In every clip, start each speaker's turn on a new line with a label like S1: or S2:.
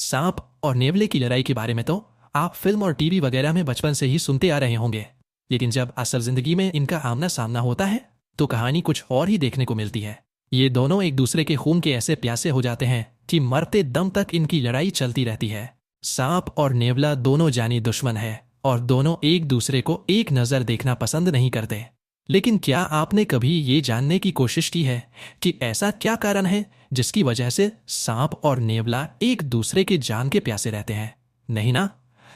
S1: सांप और नेवले की लड़ाई के बारे में तो आप फिल्म और टीवी वगैरह में बचपन से ही सुनते आ रहे होंगे, लेकिन जब असल जिंदगी में इनका आमना सामना होता है तो कहानी कुछ और ही देखने को मिलती है। ये दोनों एक दूसरे के खून के ऐसे प्यासे हो जाते हैं कि मरते दम तक इनकी लड़ाई चलती रहती है। सांप और नेवला दोनों जानी दुश्मन है और दोनों एक दूसरे को एक नज़र देखना पसंद नहीं करते। लेकिन क्या आपने कभी ये जानने की कोशिश की है कि ऐसा क्या कारण है जिसकी वजह से सांप और नेवला एक दूसरे के जान के प्यासे रहते हैं? नहीं ना?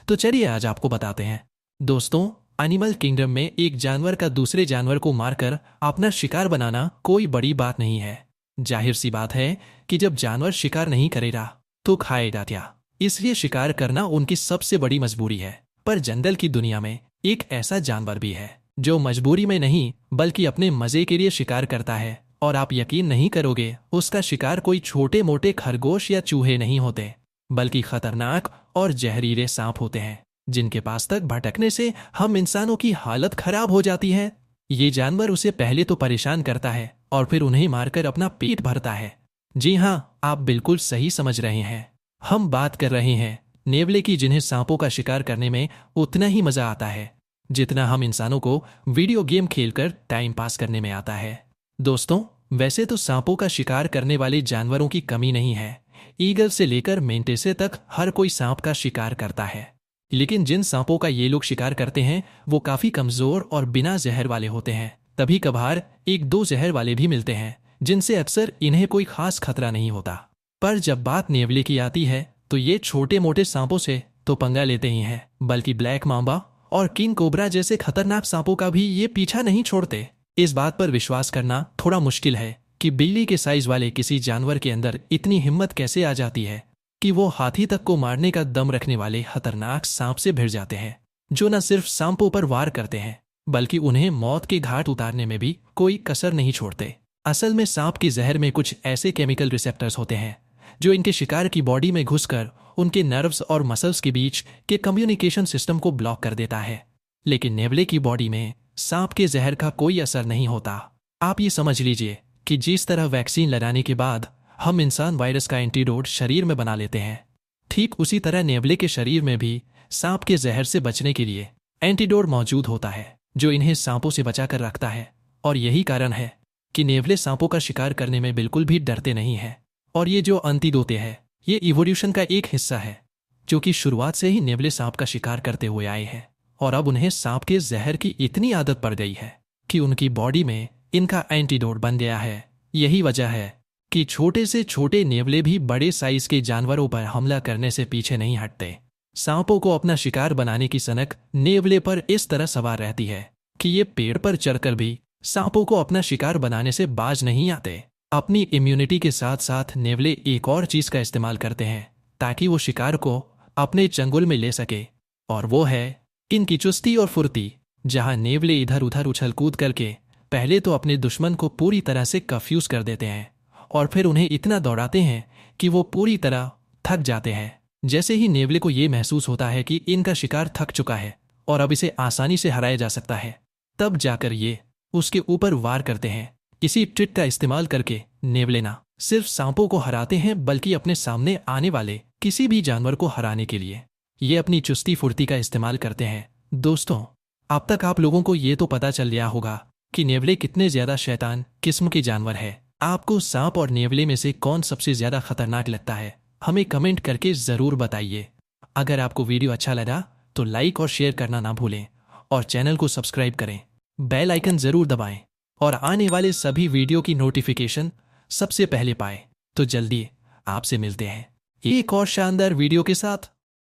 S1: तो चलिए आज आपको बताते हैं। दोस्तों, एनिमल किंगडम में एक जानवर का दूसरे जानवर को मारकर अपना शिकार बनाना कोई बड़ी बात नहीं है। जाहिर सी बात है कि जब जानवर शिकार नहीं करेगा तो खाएगा क्या, इसलिए शिकार करना उनकी सबसे बड़ी मजबूरी है। पर जंगल की दुनिया में एक ऐसा जानवर भी है जो मजबूरी में नहीं बल्कि अपने मजे के लिए शिकार करता है, और आप यकीन नहीं करोगे, उसका शिकार कोई छोटे मोटे खरगोश या चूहे नहीं होते बल्कि खतरनाक और जहरीले सांप होते हैं जिनके पास तक भटकने से हम इंसानों की हालत खराब हो जाती है। ये जानवर उसे पहले तो परेशान करता है और फिर उन्हें मारकर अपना पेट भरता है। जी हाँ, आप बिल्कुल सही समझ रहे हैं। हम बात कर रहे हैं नेवले की, जिन्हें सांपों का शिकार करने में उतना ही मजा आता है जितना हम इंसानों को वीडियो गेम खेलकर टाइम पास करने में आता है। दोस्तों, वैसे तो सांपों का शिकार करने वाले जानवरों की कमी नहीं है। ईगल से लेकर मेंटेसे तक हर कोई सांप का शिकार करता है, लेकिन जिन सांपों का ये लोग शिकार करते हैं वो काफी कमजोर और बिना जहर वाले होते हैं। तभी कभार एक दो जहर वाले भी मिलते हैं जिनसे अक्सर इन्हें कोई खास खतरा नहीं होता। पर जब बात नेवले की आती है तो ये छोटे मोटे सांपों से तो पंगा लेते ही हैं, बल्कि ब्लैक मांबा और किंग कोबरा जैसे खतरनाक सांपों का भी ये पीछा नहीं छोड़ते। इस बात पर विश्वास करना थोड़ा मुश्किल है कि बिल्ली के साइज वाले किसी जानवर के अंदर इतनी हिम्मत कैसे आ जाती है कि वो हाथी तक को मारने का दम रखने वाले खतरनाक सांप से भिड़ जाते हैं, जो न सिर्फ सांपों पर वार करते हैं बल्कि उन्हें मौत के घाट उतारने में भी कोई कसर नहीं छोड़ते। असल में सांप के जहर में कुछ ऐसे केमिकल रिसेप्टर्स होते हैं जो इनके शिकार की बॉडी में घुसकर उनके नर्व्स और मसल्स के बीच के कम्युनिकेशन सिस्टम को ब्लॉक कर देता है। लेकिन नेवले की बॉडी में सांप के जहर का कोई असर नहीं होता। आप ये समझ लीजिए कि जिस तरह वैक्सीन लगाने के बाद हम इंसान वायरस का एंटीडोट शरीर में बना लेते हैं, ठीक उसी तरह नेवले के शरीर में भी सांप के जहर से बचने के लिए एंटीडोट मौजूद होता है जो इन्हें सांपों से बचा कर रखता है। और यही कारण है कि नेवले सांपों का शिकार करने में बिल्कुल भी डरते नहीं हैं। और ये जो एंटीडोटे है, ये इवोल्यूशन का एक हिस्सा है, जो कि शुरुआत से ही नेवले सांप का शिकार करते हुए आए हैं और अब उन्हें सांप के जहर की इतनी आदत पड़ गई है कि उनकी बॉडी में इनका एंटीडोट बन गया है। यही वजह है कि छोटे से छोटे नेवले भी बड़े साइज के जानवरों पर हमला करने से पीछे नहीं हटते। सांपों को अपना शिकार बनाने की सनक नेवले पर इस तरह सवार रहती है कि ये पेड़ पर चढ़कर भी सांपों को अपना शिकार बनाने से बाज नहीं आते। अपनी इम्यूनिटी के साथ साथ नेवले एक और चीज का इस्तेमाल करते हैं ताकि वो शिकार को अपने चंगुल में ले सके, और वो है इनकी चुस्ती और फुर्ती। जहां नेवले इधर उधर उछल कूद करके पहले तो अपने दुश्मन को पूरी तरह से कंफ्यूज कर देते हैं और फिर उन्हें इतना दौड़ाते हैं कि वो पूरी तरह थक जाते हैं। जैसे ही नेवले को ये महसूस होता है कि इनका शिकार थक चुका है और अब इसे आसानी से हराया जा सकता है, तब जाकर ये उसके ऊपर वार करते हैं। इसी ट्रिक का इस्तेमाल करके नेवले ना सिर्फ सांपों को हराते हैं बल्कि अपने सामने आने वाले किसी भी जानवर को हराने के लिए ये अपनी चुस्ती फुर्ती का इस्तेमाल करते हैं। दोस्तों, अब तक आप लोगों को ये तो पता चल गया होगा कि नेवले कितने ज्यादा शैतान किस्म के जानवर है। आपको सांप और नेवले में से कौन सबसे ज्यादा खतरनाक लगता है? हमें कमेंट करके जरूर बताइए। अगर आपको वीडियो अच्छा लगा तो लाइक और शेयर करना ना भूलें और चैनल को सब्सक्राइब करें, बेल आइकन जरूर दबाएं और आने वाले सभी वीडियो की नोटिफिकेशन सबसे पहले पाएं। तो जल्दी आपसे मिलते हैं एक और शानदार वीडियो के साथ।